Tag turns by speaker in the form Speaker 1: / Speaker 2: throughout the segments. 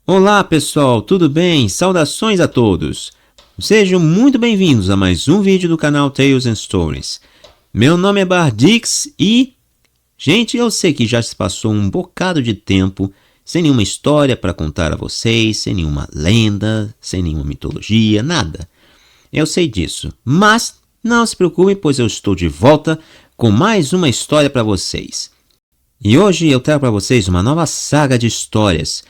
Speaker 1: Olá pessoal, tudo bem? Saudações a todos! Sejam muito bem-vindos a mais um vídeo do canal Tales and Stories. Meu nome é Bardix e... Gente, eu sei que já se passou um bocado de tempo sem nenhuma história para contar a vocês, sem nenhuma lenda, sem nenhuma mitologia, nada. Eu sei disso, mas não se preocupem, pois eu estou de volta com mais uma história para vocês. E hoje eu trago para vocês uma nova saga de histórias.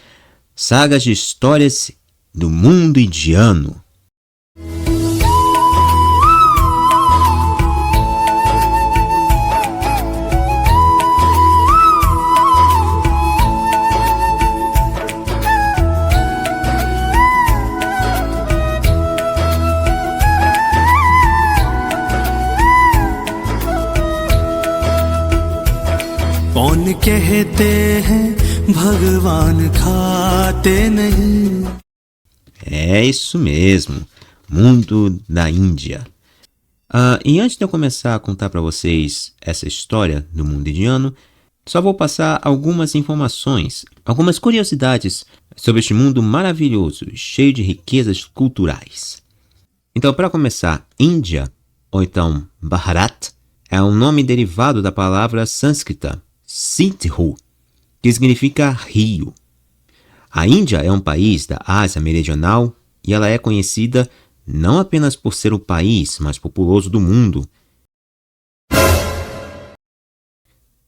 Speaker 1: Sagas de histórias do mundo indiano.
Speaker 2: कौन कहते हैं भगवान खाते नहीं.
Speaker 1: É isso mesmo, mundo da Índia. E antes de eu começar a contar para vocês essa história do mundo indiano, só vou passar algumas informações, algumas curiosidades sobre este mundo maravilhoso, cheio de riquezas culturais. Então, para começar, Índia, ou então Bharat, é um nome derivado da palavra sânscrita Sindhu, que significa rio. A Índia é um país da Ásia Meridional e ela é conhecida não apenas por ser o país mais populoso do mundo.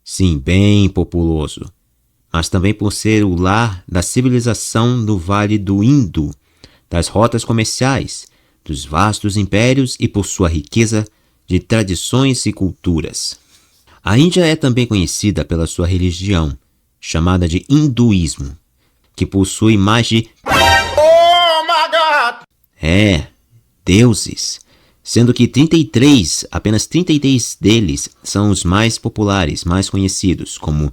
Speaker 1: Sim, bem populoso, mas também por ser o lar da civilização do Vale do Indo, das rotas comerciais, dos vastos impérios e por sua riqueza de tradições e culturas. A Índia é também conhecida pela sua religião, chamada de hinduísmo, que possui mais de deuses, sendo que apenas 33 deles são os mais populares, mais conhecidos, como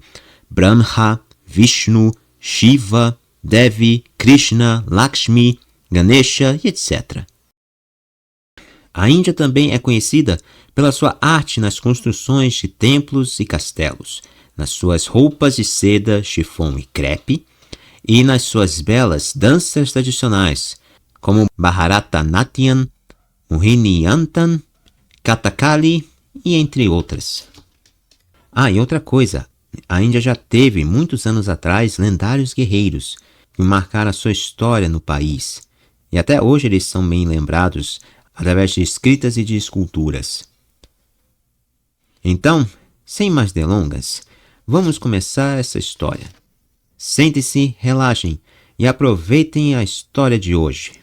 Speaker 1: Brahma, Vishnu, Shiva, Devi, Krishna, Lakshmi, Ganesha e etc. A Índia também é conhecida pela sua arte nas construções de templos e castelos, nas suas roupas de seda, chifão e crepe, e nas suas belas danças tradicionais, como Bharatanatyam, Mohiniyattam, Kathakali e entre outras. E outra coisa, a Índia já teve, muitos anos atrás, lendários guerreiros que marcaram a sua história no país, e até hoje eles são bem lembrados através de escritas e de esculturas. Então, sem mais delongas, vamos começar essa história. Sentem-se, relaxem e aproveitem a história de hoje.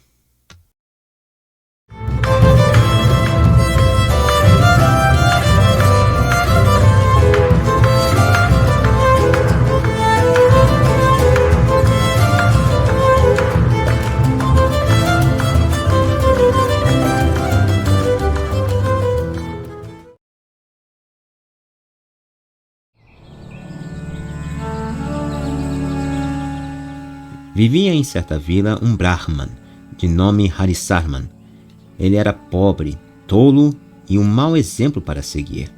Speaker 1: Vivia em certa vila um Brahman, de nome Harisarman. Ele era pobre, tolo e um mau exemplo para seguir.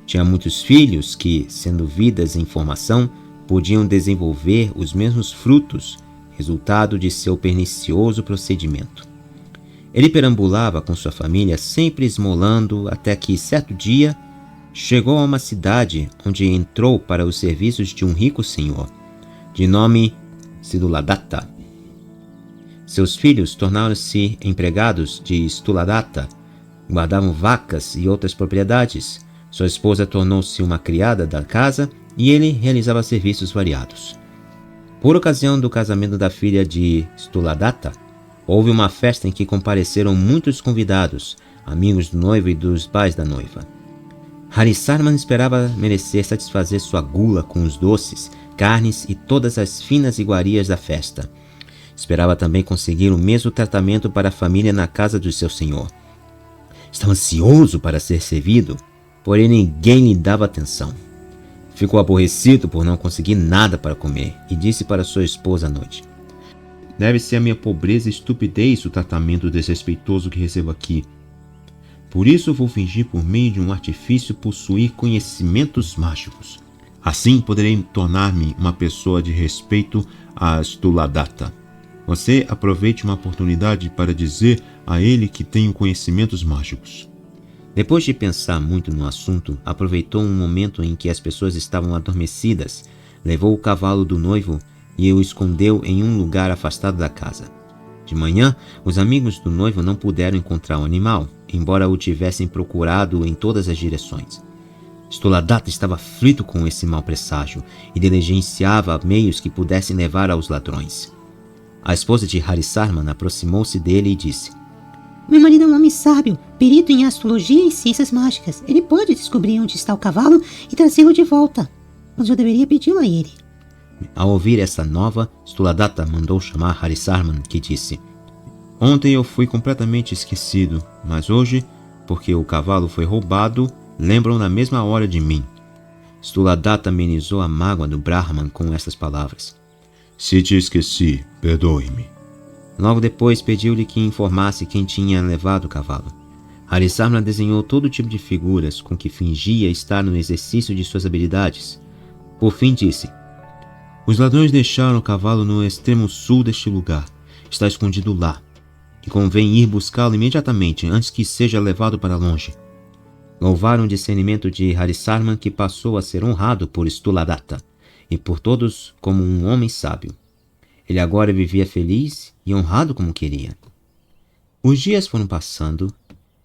Speaker 1: Tinha muitos filhos que, sendo vidas em formação, podiam desenvolver os mesmos frutos, resultado de seu pernicioso procedimento. Ele perambulava com sua família sempre esmolando até que, certo dia, chegou a uma cidade onde entrou para os serviços de um rico senhor, de nome Sthuladatta. Seus filhos tornaram-se empregados de Sthuladatta, guardavam vacas e outras propriedades. Sua esposa tornou-se uma criada da casa e ele realizava serviços variados. Por ocasião do casamento da filha de Sthuladatta, houve uma festa em que compareceram muitos convidados, amigos do noivo e dos pais da noiva. Harisarman esperava merecer satisfazer sua gula com os doces, carnes e todas as finas iguarias da festa. Esperava também conseguir o mesmo tratamento para a família na casa do seu senhor. Estava ansioso para ser servido, porém ninguém lhe dava atenção. Ficou aborrecido por não conseguir nada para comer e disse para sua esposa à noite: "Deve ser a minha pobreza e estupidez o tratamento desrespeitoso que recebo aqui. Por isso eu vou fingir por meio de um artifício possuir conhecimentos mágicos. Assim poderei tornar-me uma pessoa de respeito
Speaker 3: a Sthuladatta. Você aproveite uma oportunidade para dizer a ele que tenho conhecimentos mágicos.
Speaker 1: Depois de pensar muito no assunto, aproveitou um momento em que as pessoas estavam adormecidas, levou o cavalo do noivo e o escondeu em um lugar afastado da casa. De manhã, os amigos do noivo não puderam encontrar o animal, embora o tivessem procurado em todas as direções. Sthuladatta estava aflito com esse mau presságio e diligenciava meios que pudessem levar aos ladrões. A esposa de Harisarman aproximou-se dele e disse:
Speaker 4: Meu marido é um homem sábio, perito em astrologia e ciências mágicas. Ele pode descobrir onde está o cavalo e trazê-lo de volta. Mas eu deveria pedi-lo a ele.
Speaker 1: Ao ouvir essa nova, Sthuladatta mandou chamar Harisarman, que disse: Ontem eu fui completamente esquecido, mas hoje, porque o cavalo foi roubado, lembram na mesma hora de mim. Sthuladatta amenizou a mágoa do Brahman com estas palavras:
Speaker 3: Se te esqueci, perdoe-me.
Speaker 1: Logo depois pediu-lhe que informasse quem tinha levado o cavalo. Harisarman desenhou todo tipo de figuras com que fingia estar no exercício de suas habilidades. Por fim disse: Os ladrões deixaram o cavalo no extremo sul deste lugar. Está escondido lá. E convém ir buscá-lo imediatamente, antes que seja levado para longe. Louvaram o discernimento de Harisarman, que passou a ser honrado por Sthuladatta e por todos como um homem sábio. Ele agora vivia feliz e honrado como queria. Os dias foram passando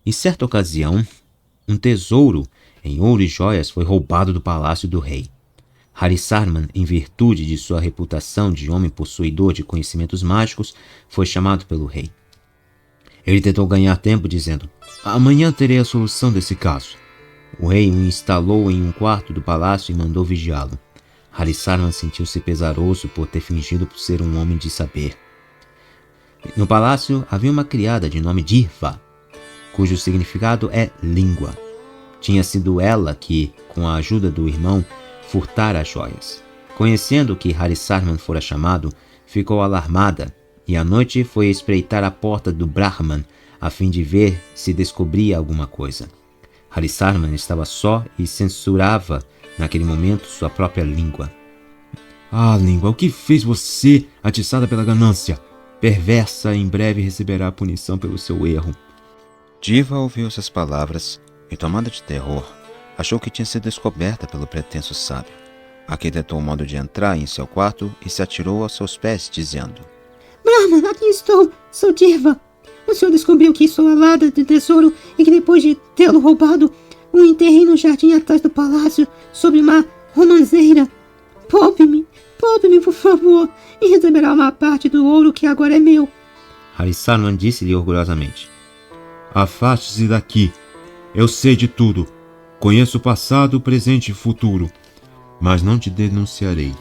Speaker 1: e, certa ocasião, um tesouro em ouro e joias foi roubado do palácio do rei. Harisarman, em virtude de sua reputação de homem possuidor de conhecimentos mágicos, foi chamado pelo rei. Ele tentou ganhar tempo dizendo: Amanhã terei a solução desse caso. O rei o instalou em um quarto do palácio e mandou vigiá-lo. Harisarman sentiu-se pesaroso por ter fingido ser um homem de saber. No palácio havia uma criada de nome Jirva, cujo significado é língua. Tinha sido ela que, com a ajuda do irmão, furtara as joias. Conhecendo que Harisarman fora chamado, ficou alarmada e à noite foi espreitar a porta do Brahman a fim de ver se descobria alguma coisa. Harisarman estava só e censurava naquele momento sua própria língua.
Speaker 3: Ah, língua, o que fez você, atiçada pela ganância? Perversa, em breve receberá a punição pelo seu erro.
Speaker 1: Jiva ouviu essas palavras e, tomada de terror, achou que tinha sido descoberta pelo pretenso sábio. Arquitetou o modo de entrar em seu quarto e se atirou aos seus pés, dizendo:
Speaker 4: Brahman, aqui estou, sou Jirva. O senhor descobriu que sou a ladra de tesouro e que depois de tê-lo roubado, o enterrei no jardim atrás do palácio, sob uma romanceira. Poupe-me, por favor, e receberá uma parte do ouro que agora é meu.
Speaker 1: Harisarman disse-lhe orgulhosamente:
Speaker 3: Afaste-se daqui. Eu sei de tudo. Conheço o passado, o presente e o futuro. Mas não te denunciarei,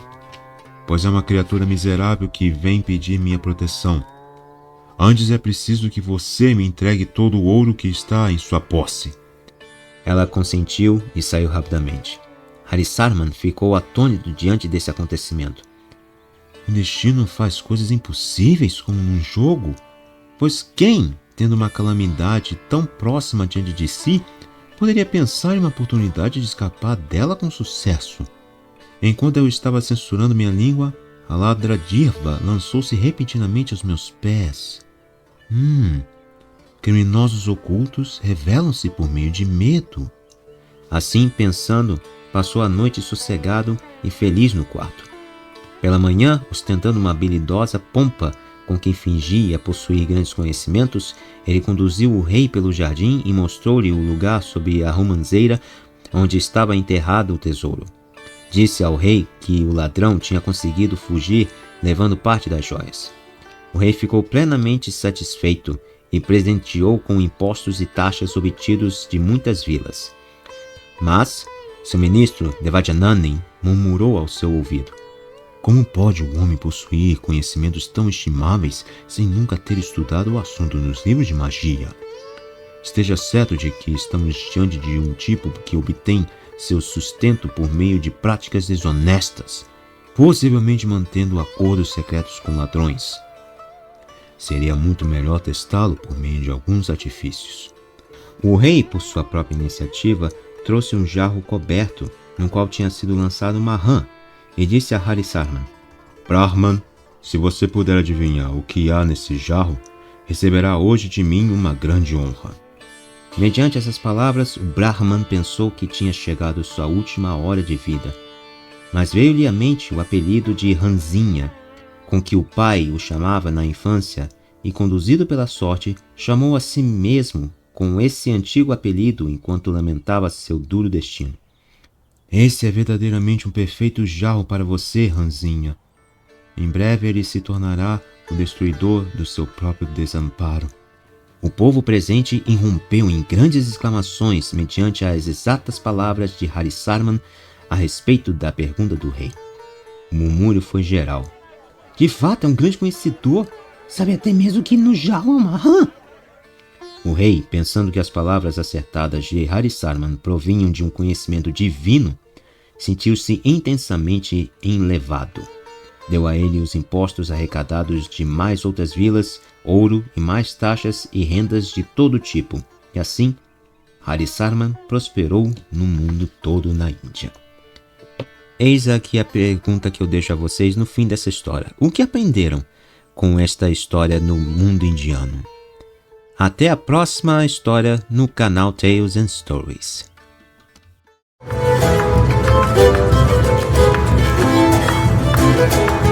Speaker 3: pois é uma criatura miserável que vem pedir minha proteção. Antes é preciso que você me entregue todo o ouro que está em sua posse.
Speaker 1: Ela consentiu e saiu rapidamente. Harisarman ficou atônito diante desse acontecimento.
Speaker 3: O destino faz coisas impossíveis como num jogo? Pois quem, tendo uma calamidade tão próxima diante de si, poderia pensar em uma oportunidade de escapar dela com sucesso? Enquanto eu estava censurando minha língua, a ladra Jirva lançou-se repentinamente aos meus pés. Criminosos ocultos revelam-se por meio de medo.
Speaker 1: Assim, pensando, passou a noite sossegado e feliz no quarto. Pela manhã, ostentando uma habilidosa pompa com que fingia possuir grandes conhecimentos, ele conduziu o rei pelo jardim e mostrou-lhe o lugar sob a romanceira onde estava enterrado o tesouro. Disse ao rei que o ladrão tinha conseguido fugir, levando parte das joias. O rei ficou plenamente satisfeito e presenteou com impostos e taxas obtidos de muitas vilas. Mas seu ministro, Devajananin, murmurou ao seu ouvido:
Speaker 3: Como pode o homem possuir conhecimentos tão estimáveis sem nunca ter estudado o assunto nos livros de magia? Esteja certo de que estamos diante de um tipo que obtém seu sustento por meio de práticas desonestas, possivelmente mantendo acordos secretos com ladrões. Seria muito melhor testá-lo por meio de alguns artifícios.
Speaker 1: O rei, por sua própria iniciativa, trouxe um jarro coberto, no qual tinha sido lançado uma rã, e disse a Harisarman:
Speaker 3: Brahman, Se você puder adivinhar o que há nesse jarro, receberá hoje de mim uma grande honra.
Speaker 1: Mediante essas palavras, o Brahman pensou que tinha chegado sua última hora de vida. Mas veio-lhe à mente o apelido de Ranzinha, com que o pai o chamava na infância, e, conduzido pela sorte, chamou a si mesmo com esse antigo apelido enquanto lamentava seu duro destino.
Speaker 3: Esse é verdadeiramente um perfeito jarro para você, Ranzinha. Em breve ele se tornará o destruidor do seu próprio desamparo.
Speaker 1: O povo presente irrompeu em grandes exclamações mediante as exatas palavras de Harisarman a respeito da pergunta do rei. O murmúrio foi geral.
Speaker 4: De fato, é um grande conhecedor. Sabe até mesmo que no jarro há uma rã.
Speaker 1: O rei, pensando que as palavras acertadas de Harisarman provinham de um conhecimento divino, sentiu-se intensamente enlevado. Deu a ele os impostos arrecadados de mais outras vilas, ouro e mais taxas e rendas de todo tipo. E assim, Harisarman prosperou no mundo todo na Índia. Eis aqui a pergunta que eu deixo a vocês no fim dessa história. O que aprenderam com esta história no mundo indiano? Até a próxima história no canal Tales and Stories.
Speaker 2: Thank you.